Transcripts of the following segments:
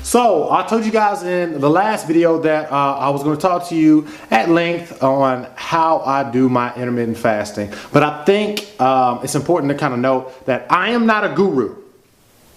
So I told you guys in the last video that I was going to talk to you at length on how I do my intermittent fasting. But I think it's important to kind of note that I am not a guru.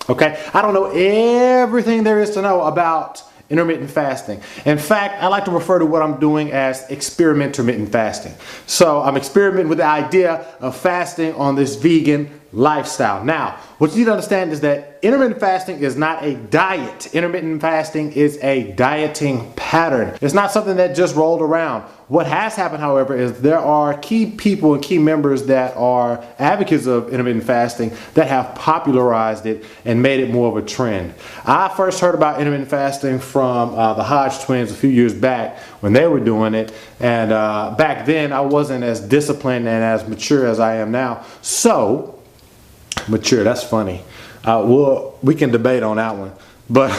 Okay, I don't know everything there is to know about intermittent fasting. In fact, I like to refer to what I'm doing as intermittent fasting. So I'm experimenting with the idea of fasting on this vegan lifestyle. Now, what you need to understand is that intermittent fasting is not a diet. Intermittent fasting is a dieting pattern. It's not something that just rolled around. What has happened, however, is there are key people and key members that are advocates of intermittent fasting that have popularized it and made it more of a trend. I first heard about intermittent fasting from the Hodge twins a few years back when they were doing it, and back then I wasn't as disciplined and as mature as I am now. So, mature, that's funny. We can debate on that one. But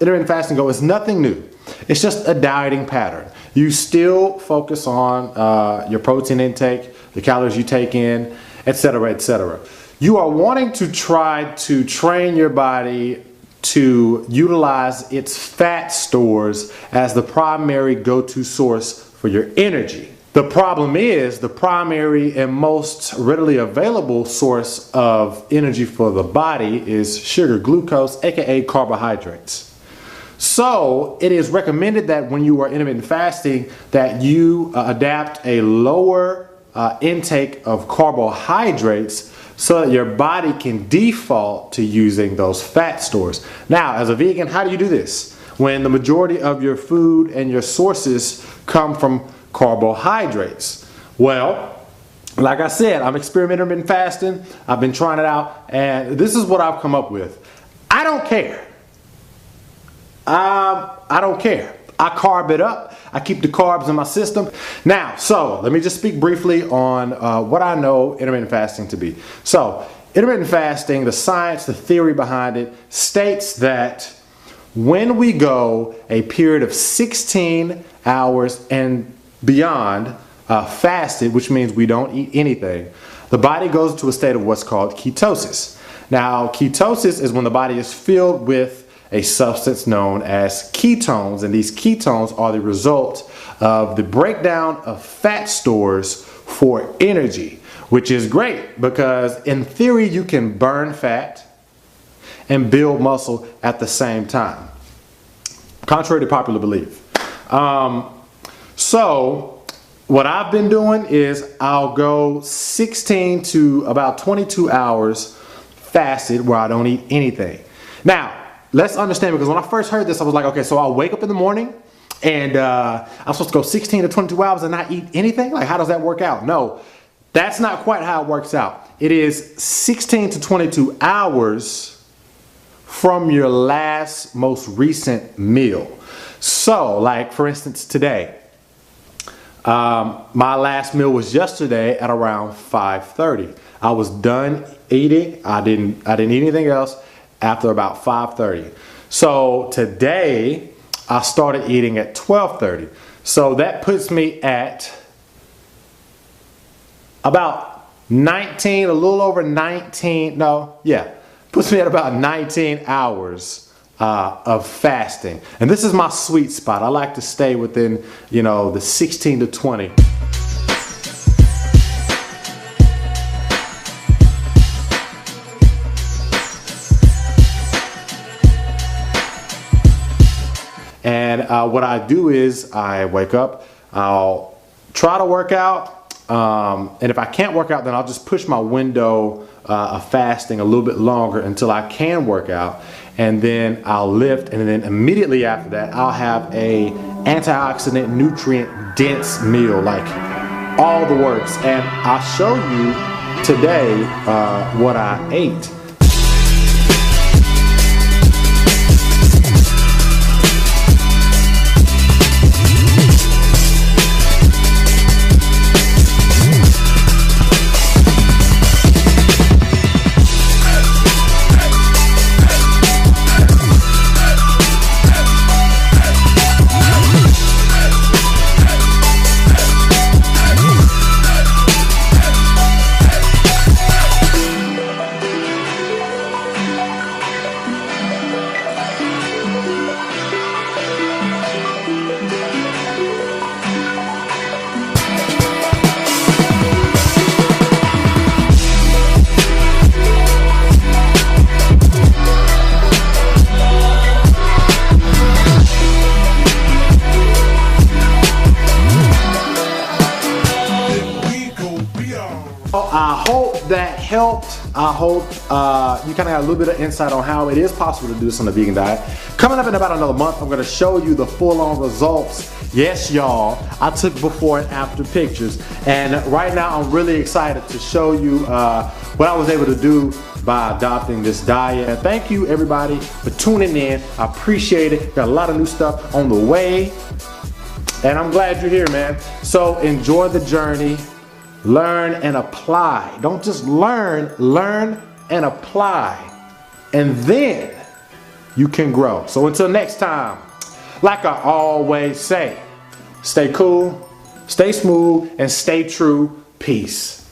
intermittent fasting is nothing new. It's just a dieting pattern. You still focus on your protein intake, the calories you take in, etc., etc. You are wanting to try to train your body to utilize its fat stores as the primary go-to source for your energy. The problem is the primary and most readily available source of energy for the body is sugar, glucose, aka carbohydrates. So it is recommended that when you are intermittent fasting that you adapt a lower intake of carbohydrates so that your body can default to using those fat stores. Now, as a vegan, how do you do this? When the majority of your food and your sources come from carbohydrates. Well, like I said, I'm experimenting intermittent fasting. I've been trying it out, and this is what I've come up with. I don't care. I don't care. I carb it up. I keep the carbs in my system. Now, so let me just speak briefly on what I know intermittent fasting to be. So, intermittent fasting, the science, the theory behind it, states that when we go a period of 16 hours and beyond fasted, which means we don't eat anything, the body goes to a state of what's called ketosis. Now, ketosis is when the body is filled with a substance known as ketones, and these ketones are the result of the breakdown of fat stores for energy, which is great because in theory you can burn fat and build muscle at the same time, contrary to popular belief. So what I've been doing is I'll go 16 to about 22 hours fasted where I don't eat anything. Now, let's understand, because when I first heard this, I was like, okay, so I'll wake up in the morning and I'm supposed to go 16 to 22 hours and not eat anything? Like, how does that work out? No, that's not quite how it works out. It is 16 to 22 hours from your last, most recent meal. So, like, for instance, today, my last meal was yesterday at around 5:30. I was done eating. I didn't eat anything else after about 5:30. So today I started eating at 12:30. So that puts me at about 19, a little over 19, puts me at about 19 hours of fasting. And this is my sweet spot. I like to stay within, the 16 to 20. And what I do is I wake up, I'll try to work out, and if I can't work out, then I'll just push my window of fasting a little bit longer until I can work out, and then I'll lift, and then immediately after that I'll have a antioxidant, nutrient dense meal, like all the works. And I'll show you today what I ate. helped. I hope you kind of got a little bit of insight on how it is possible to do this on a vegan diet. Coming up in about another month, I'm going to show you the full-on results. Yes, y'all, I took before and after pictures, and right now I'm really excited to show you what I was able to do by adopting this diet. And thank you everybody for tuning in. I appreciate it. Got a lot of new stuff on the way, and I'm glad you're here, man. So enjoy the journey. Learn and apply. Don't just learn and apply. And then you can grow. So until next time, like I always say, stay cool, stay smooth, and stay true. Peace.